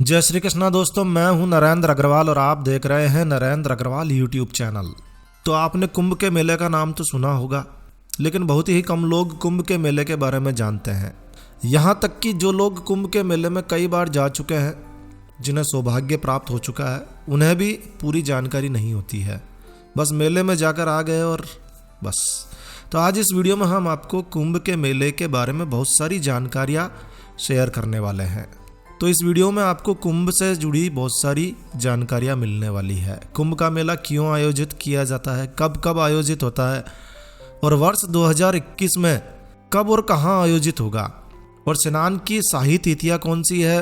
जय श्री कृष्णा दोस्तों, मैं हूं नरेंद्र अग्रवाल और आप देख रहे हैं नरेंद्र अग्रवाल यूट्यूब चैनल। तो आपने कुंभ के मेले का नाम तो सुना होगा, लेकिन बहुत ही कम लोग कुंभ के मेले के बारे में जानते हैं। यहाँ तक कि जो लोग कुंभ के मेले में कई बार जा चुके हैं, जिन्हें सौभाग्य प्राप्त हो चुका है, उन्हें भी पूरी जानकारी नहीं होती है। बस मेले में जाकर आ गए और बस। तो आज इस वीडियो में हम आपको कुंभ के मेले के बारे में बहुत सारी जानकारियाँ शेयर करने वाले हैं। तो इस वीडियो में आपको कुंभ से जुड़ी बहुत सारी जानकारियाँ मिलने वाली है। कुंभ का मेला क्यों आयोजित किया जाता है, कब कब आयोजित होता है, और वर्ष 2021 में कब और कहाँ आयोजित होगा, और स्नान की शाही तिथियाँ कौन सी है,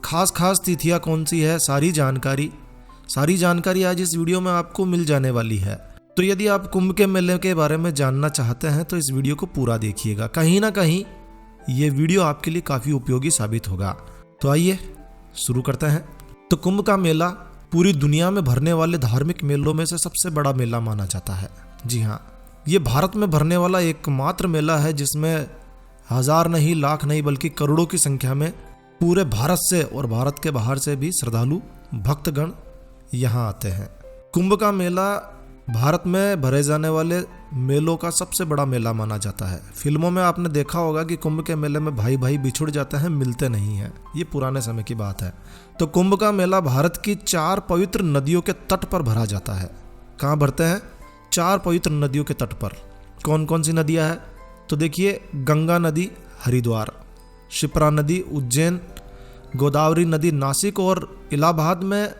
खास तिथियाँ कौन सी है, सारी जानकारी आज इस वीडियो में आपको मिल जाने वाली है। तो यदि आप कुंभ के मेले के बारे में जानना चाहते हैं तो इस वीडियो को पूरा देखिएगा। कहीं ना कहीं ये वीडियो आपके लिए काफ़ी उपयोगी साबित होगा। तो आइए शुरू करते हैं। तो कुंभ का मेला पूरी दुनिया में भरने वाले धार्मिक मेलों में से सबसे बड़ा मेला माना जाता है। जी हाँ, ये भारत में भरने वाला एकमात्र मेला है जिसमें हजार नहीं, लाख नहीं, बल्कि करोड़ों की संख्या में पूरे भारत से और भारत के बाहर से भी श्रद्धालु भक्तगण यहाँ आते हैं। कुंभ का मेला भारत में भरे जाने वाले मेलों का सबसे बड़ा मेला माना जाता है। फिल्मों में आपने देखा होगा कि कुंभ के मेले में भाई भाई बिछुड़ जाते हैं, मिलते नहीं हैं। ये पुराने समय की बात है। तो कुंभ का मेला भारत की 4 पवित्र नदियों के तट पर भरा जाता है। कहाँ भरते हैं? 4 पवित्र नदियों के तट पर। कौन कौन सी नदियाँ हैं? तो देखिए, गंगा नदी हरिद्वार, शिप्रा नदी उज्जैन, गोदावरी नदी नासिक, और इलाहाबाद में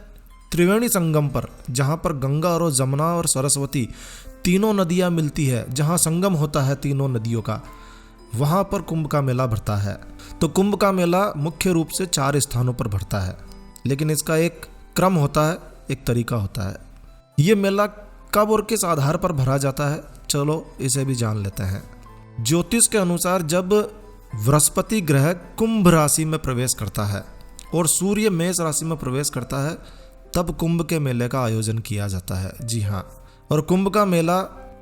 त्रिवेणी संगम पर, जहाँ पर गंगा और जमुना और सरस्वती तीनों नदियाँ मिलती है, जहाँ संगम होता है तीनों नदियों का, वहाँ पर कुंभ का मेला भरता है। तो कुंभ का मेला मुख्य रूप से 4 स्थानों पर भरता है, लेकिन इसका एक क्रम होता है, एक तरीका होता है। ये मेला कब और किस आधार पर भरा जाता है, चलो इसे भी जान लेते हैं। ज्योतिष के अनुसार जब बृहस्पति ग्रह कुंभ राशि में प्रवेश करता है और सूर्य मेष राशि में प्रवेश करता है, तब कुंभ के मेले का आयोजन किया जाता है। जी हाँ, और कुंभ का मेला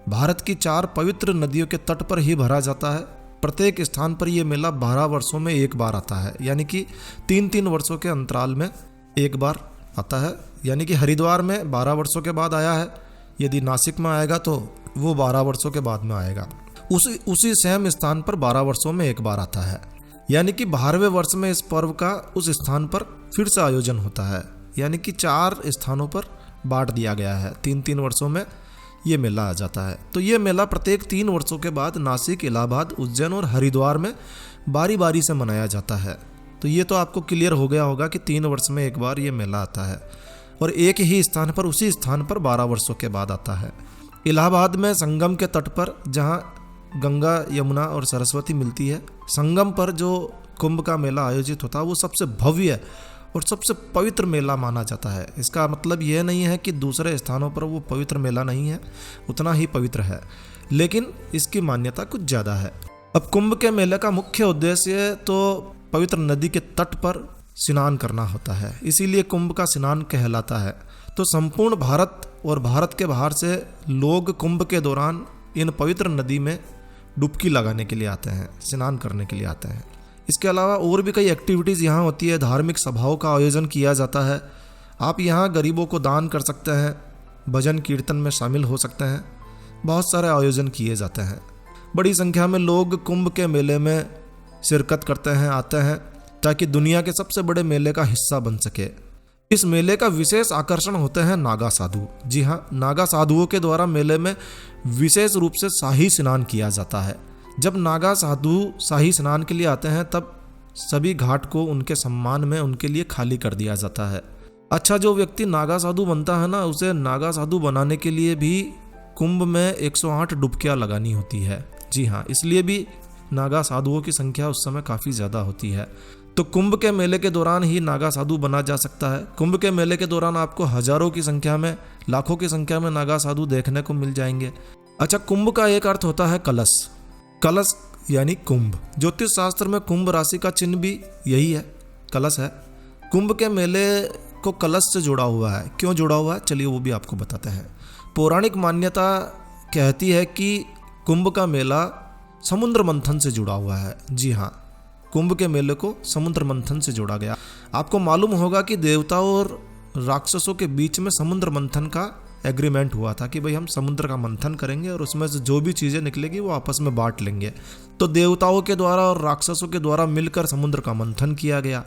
भारत की 4 पवित्र नदियों के तट पर ही भरा जाता है। प्रत्येक स्थान पर यह मेला 12 वर्षों में एक बार आता है, यानी कि 3-3 वर्षों के अंतराल में एक बार आता है। यानी कि हरिद्वार में 12 वर्षों के बाद आया है, यदि नासिक में आएगा तो वो 12 वर्षों के बाद में आएगा। उसी सेम स्थान पर 12 वर्षों में एक बार आता है, यानी कि 12वें वर्ष में इस पर्व का उस स्थान पर फिर से आयोजन होता है। यानी कि 4 स्थानों पर बांट दिया गया है। 3-3 वर्षों में ये मेला आ जाता है। तो ये मेला प्रत्येक 3 वर्षों के बाद नासिक, इलाहाबाद, उज्जैन और हरिद्वार में बारी बारी से मनाया जाता है। तो ये तो आपको क्लियर हो गया होगा कि 3 वर्ष में एक बार ये मेला आता है, और एक ही स्थान पर, उसी स्थान पर 12 वर्षों के बाद आता है। इलाहाबाद में संगम के तट पर, जहाँ गंगा, यमुना और सरस्वती मिलती है, संगम पर जो कुंभ का मेला आयोजित होता है वो सबसे भव्य और सबसे पवित्र मेला माना जाता है। इसका मतलब यह नहीं है कि दूसरे स्थानों पर वो पवित्र मेला नहीं है, उतना ही पवित्र है, लेकिन इसकी मान्यता कुछ ज़्यादा है। अब कुंभ के मेले का मुख्य उद्देश्य तो पवित्र नदी के तट पर स्नान करना होता है, इसीलिए कुंभ का स्नान कहलाता है। तो संपूर्ण भारत और भारत के बाहर से लोग कुंभ के दौरान इन पवित्र नदी में डुबकी लगाने के लिए आते हैं, स्नान करने के लिए आते हैं। इसके अलावा और भी कई एक्टिविटीज़ यहाँ होती है। धार्मिक सभाओं का आयोजन किया जाता है। आप यहाँ गरीबों को दान कर सकते हैं, भजन कीर्तन में शामिल हो सकते हैं। बहुत सारे आयोजन किए जाते हैं। बड़ी संख्या में लोग कुंभ के मेले में शिरकत करते हैं, आते हैं, ताकि दुनिया के सबसे बड़े मेले का हिस्सा बन सके। इस मेले का विशेष आकर्षण होते हैं नागा साधु। जी हाँ, नागा साधुओं के द्वारा मेले में विशेष रूप से शाही स्नान किया जाता है। जब नागा साधु शाही स्नान के लिए आते हैं, तब सभी घाट को उनके सम्मान में उनके लिए खाली कर दिया जाता है। अच्छा, जो व्यक्ति नागा साधु बनता है ना, उसे नागा साधु बनाने के लिए भी कुंभ में 108 डुबकियां लगानी होती है। जी हाँ, इसलिए भी नागा साधुओं की संख्या उस समय काफ़ी ज़्यादा होती है। तो कुंभ के मेले के दौरान ही नागा साधु बना जा सकता है। कुंभ के मेले के दौरान आपको हजारों की संख्या में, लाखों की संख्या में नागा साधु देखने को मिल जाएंगे। अच्छा, कुंभ का एक अर्थ होता है कलश। कलश यानी कुंभ। ज्योतिष शास्त्र में कुंभ राशि का चिन्ह भी यही है, कलश है। कुंभ के मेले को कलश से जुड़ा हुआ है। क्यों जुड़ा हुआ है, चलिए वो भी आपको बताते हैं। पौराणिक मान्यता कहती है कि कुंभ का मेला समुद्र मंथन से जुड़ा हुआ है। जी हाँ, कुंभ के मेले को समुद्र मंथन से जोड़ा गया। आपको मालूम होगा कि देवताओं और राक्षसों के बीच में समुद्र मंथन का एग्रीमेंट हुआ था कि भाई हम समुद्र का मंथन करेंगे और उसमें से जो भी चीज़ें निकलेगी वो आपस में बांट लेंगे। तो देवताओं के द्वारा और राक्षसों के द्वारा मिलकर समुद्र का मंथन किया गया।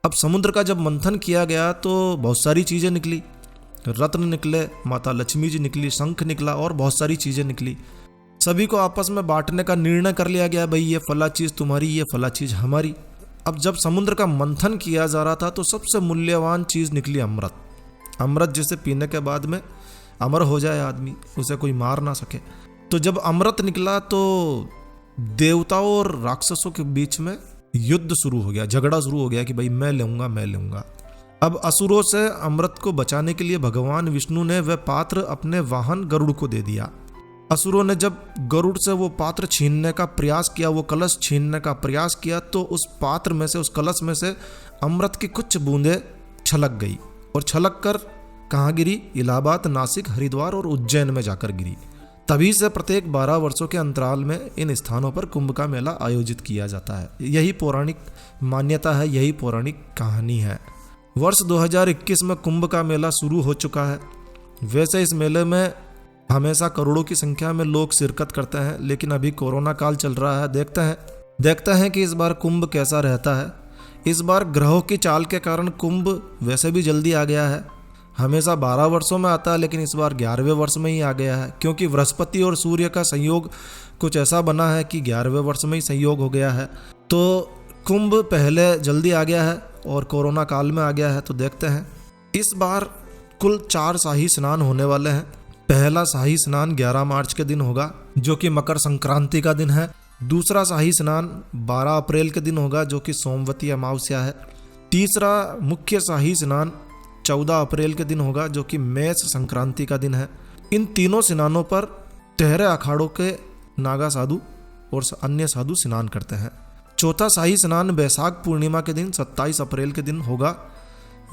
अब समुद्र का जब मंथन किया गया तो बहुत सारी चीज़ें निकली, रत्न निकले, माता लक्ष्मी जी निकली, शंख निकला और बहुत सारी चीज़ें निकली। सभी को आपस में बांटने का निर्णय कर लिया गया, भाई ये फला चीज़ तुम्हारी, ये फला चीज़ हमारी। अब जब समुद्र का मंथन किया जा रहा था तो सबसे मूल्यवान चीज़ निकली अमृत। अमृत जिसे पीने के बाद में अमर हो जाए आदमी, उसे कोई मार ना सके। तो जब अमृत निकला तो देवताओं और राक्षसों के बीच में युद्ध शुरू हो गया, झगड़ा शुरू हो गया कि भाई मैं लूंगा मैं लूंगा। अब असुरों से अमृत को बचाने के लिए भगवान विष्णु ने वह पात्र अपने वाहन गरुड़ को दे दिया। असुरों ने जब गरुड़ से वो पात्र छीनने का प्रयास किया, वो कलश छीनने का प्रयास किया, तो उस पात्र में से, उस कलश में से अमृत की कुछ बूंदें छलक गई और छलक कर कहाँ गिरी? इलाहाबाद, नासिक, हरिद्वार और उज्जैन में जाकर गिरी। तभी से प्रत्येक 12 वर्षों के अंतराल में इन स्थानों पर कुंभ का मेला आयोजित किया जाता है। यही पौराणिक मान्यता है, यही पौराणिक कहानी है। वर्ष 2021 में कुंभ का मेला शुरू हो चुका है। वैसे इस मेले में हमेशा करोड़ों की संख्या में लोग शिरकत करते हैं, लेकिन अभी कोरोना काल चल रहा है। देखते हैं कि इस बार कुंभ कैसा रहता है। इस बार ग्रहों की चाल के कारण कुंभ वैसे भी जल्दी आ गया है। हमेशा 12 वर्षों में आता है, लेकिन इस बार 11वें वर्ष में ही आ गया है, क्योंकि बृहस्पति और सूर्य का संयोग कुछ ऐसा बना है कि 11वें वर्ष में ही संयोग हो गया है। तो कुंभ पहले जल्दी आ गया है और कोरोना काल में आ गया है। तो देखते हैं, इस बार कुल 4 शाही स्नान होने वाले हैं। पहला शाही स्नान 11 मार्च के दिन होगा, जो कि मकर संक्रांति का दिन है। दूसरा शाही स्नान 12 अप्रैल के दिन होगा, जो कि सोमवती अमावस्या है। तीसरा मुख्य शाही स्नान 14 अप्रैल के दिन होगा, जो कि मेष संक्रांति का दिन है। इन तीनों स्नानों पर 13 अखाड़ों के नागा साधु और अन्य साधु स्नान करते हैं। चौथा शाही स्नान बैसाख पूर्णिमा के दिन 27 अप्रैल के दिन होगा।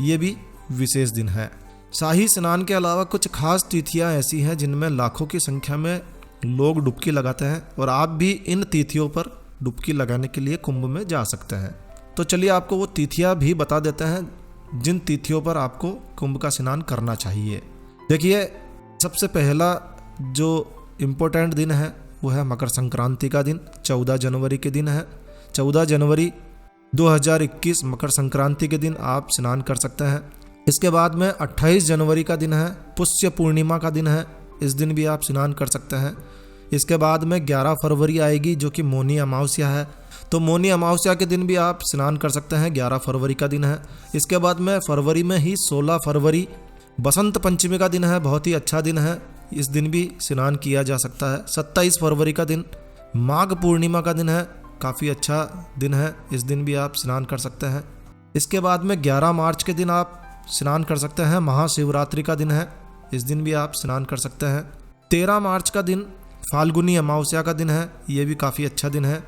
ये भी विशेष दिन है। शाही स्नान के अलावा कुछ खास तिथियां ऐसी हैं जिनमें लाखों की संख्या में लोग डुबकी लगाते हैं, और आप भी इन तिथियों पर डुबकी लगाने के लिए कुंभ में जा सकते हैं। तो चलिए आपको वो तिथियां भी बता देते हैं जिन तिथियों पर आपको कुंभ का स्नान करना चाहिए। देखिए, सबसे पहला जो इम्पोर्टेंट दिन है वो है मकर संक्रांति का दिन, 14 जनवरी के दिन है। 14 जनवरी 2021 मकर संक्रांति के दिन आप स्नान कर सकते हैं। इसके बाद में 28 जनवरी का दिन है, पुष्य पूर्णिमा का दिन है। इस दिन भी आप स्नान कर सकते हैं। इसके बाद में 11 फरवरी आएगी, जो कि मौनी अमावस्या है। तो मौनी अमावस्या के दिन भी आप स्नान कर सकते हैं, 11 फरवरी का दिन है। इसके बाद में फरवरी में ही 16 फरवरी बसंत पंचमी का दिन है, बहुत ही अच्छा दिन है। इस दिन भी स्नान किया जा सकता है। 27 फरवरी का दिन माघ पूर्णिमा का दिन है, काफ़ी अच्छा दिन है। इस दिन भी आप स्नान कर सकते हैं। इसके बाद में 11 मार्च के दिन आप स्नान कर सकते हैं, महाशिवरात्रि का दिन है। इस दिन भी आप स्नान कर सकते हैं। 13 मार्च का दिन फाल्गुनी अमावस्या का दिन है, ये भी काफ़ी अच्छा दिन है।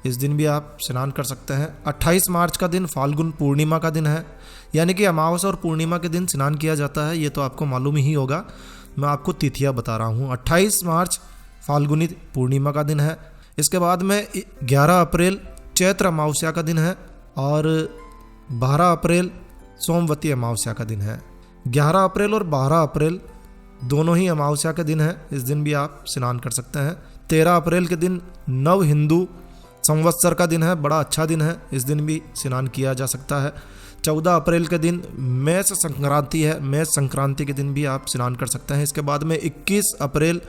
इस दिन भी आप स्नान कर सकते हैं। 28 मार्च का दिन फाल्गुन पूर्णिमा का दिन है, यानी कि अमावस्या और पूर्णिमा के दिन स्नान किया जाता है। ये तो आपको मालूम ही होगा, मैं आपको तिथियाँ बता रहा हूँ। 28 मार्च फाल्गुनी पूर्णिमा का दिन है। इसके बाद में 11 अप्रैल चैत्र अमावस्या का दिन है और 12 अप्रैल सोमवती अमावस्या का दिन है। 11 अप्रैल और 12 अप्रैल दोनों ही अमावस्या के दिन है। इस दिन भी आप स्नान कर सकते हैं। 13 अप्रैल के दिन नव हिंदू संवत्सर का दिन है, बड़ा अच्छा दिन है। इस दिन भी स्नान किया जा सकता है। 14 अप्रैल के दिन मेष संक्रांति है, मेष संक्रांति के दिन भी आप स्नान कर सकते हैं। इसके बाद में 21 अप्रैल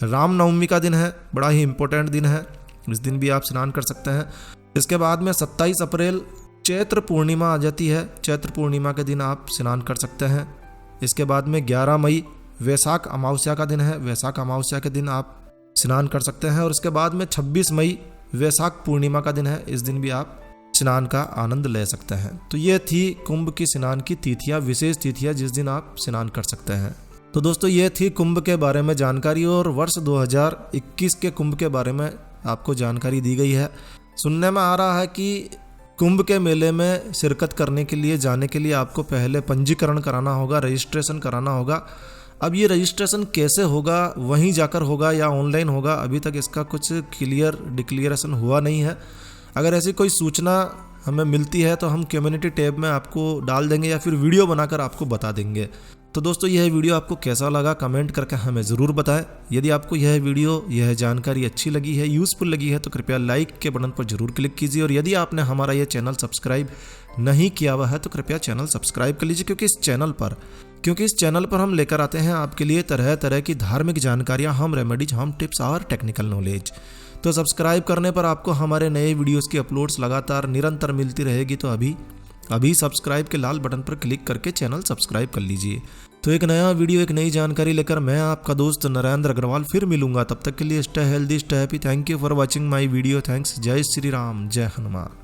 रामनवमी का दिन है, बड़ा ही इम्पोर्टेंट दिन है। इस दिन भी आप स्नान कर सकते हैं। इसके बाद में 27 अप्रैल चैत्र पूर्णिमा आ जाती है, चैत्र पूर्णिमा के दिन आप स्नान कर सकते हैं। इसके बाद में 11 मई वैशाख अमावस्या का दिन है, वैशाख अमावस्या के दिन आप स्नान कर सकते हैं। और इसके बाद में 26 मई वैशाख पूर्णिमा का दिन है, इस दिन भी आप स्नान का आनंद ले सकते हैं। तो ये थी कुंभ की स्नान की तिथियाँ, विशेष तिथियाँ जिस दिन आप स्नान कर सकते हैं। तो दोस्तों, ये थी कुंभ के बारे में जानकारी और वर्ष 2021 के कुंभ के बारे में आपको जानकारी दी गई है। सुनने में आ रहा है कि कुंभ के मेले में शिरकत करने के लिए, जाने के लिए आपको पहले पंजीकरण कराना होगा, रजिस्ट्रेशन कराना होगा। अब ये रजिस्ट्रेशन कैसे होगा, वहीं जाकर होगा या ऑनलाइन होगा, अभी तक इसका कुछ क्लियर डिक्लेरेशन हुआ नहीं है। अगर ऐसी कोई सूचना हमें मिलती है तो हम कम्युनिटी टैब में आपको डाल देंगे या फिर वीडियो बनाकर आपको बता देंगे। तो दोस्तों यह वीडियो आपको कैसा लगा कमेंट करके हमें ज़रूर बताएं। यदि आपको यह वीडियो यह जानकारी अच्छी लगी है, यूज़फुल लगी है तो कृपया लाइक के बटन पर ज़रूर क्लिक कीजिए। और यदि आपने हमारा यह चैनल सब्सक्राइब नहीं किया हुआ है तो कृपया चैनल सब्सक्राइब कर लीजिए, क्योंकि इस चैनल पर हम लेकर आते हैं आपके लिए तरह तरह की धार्मिक जानकारियाँ, हम रेमेडीज, हम टिप्स और टेक्निकल नॉलेज। तो सब्सक्राइब करने पर आपको हमारे नए वीडियोज़ की अपलोड्स लगातार निरंतर मिलती रहेगी। तो अभी सब्सक्राइब के लाल बटन पर क्लिक करके चैनल सब्सक्राइब कर लीजिए। तो एक नया वीडियो, एक नई जानकारी लेकर मैं आपका दोस्त नरेंद्र अग्रवाल फिर मिलूंगा। तब तक के लिए stay healthy, stay happy. Thank you for watching my video. Thanks. जय श्री राम, जय हनुमान।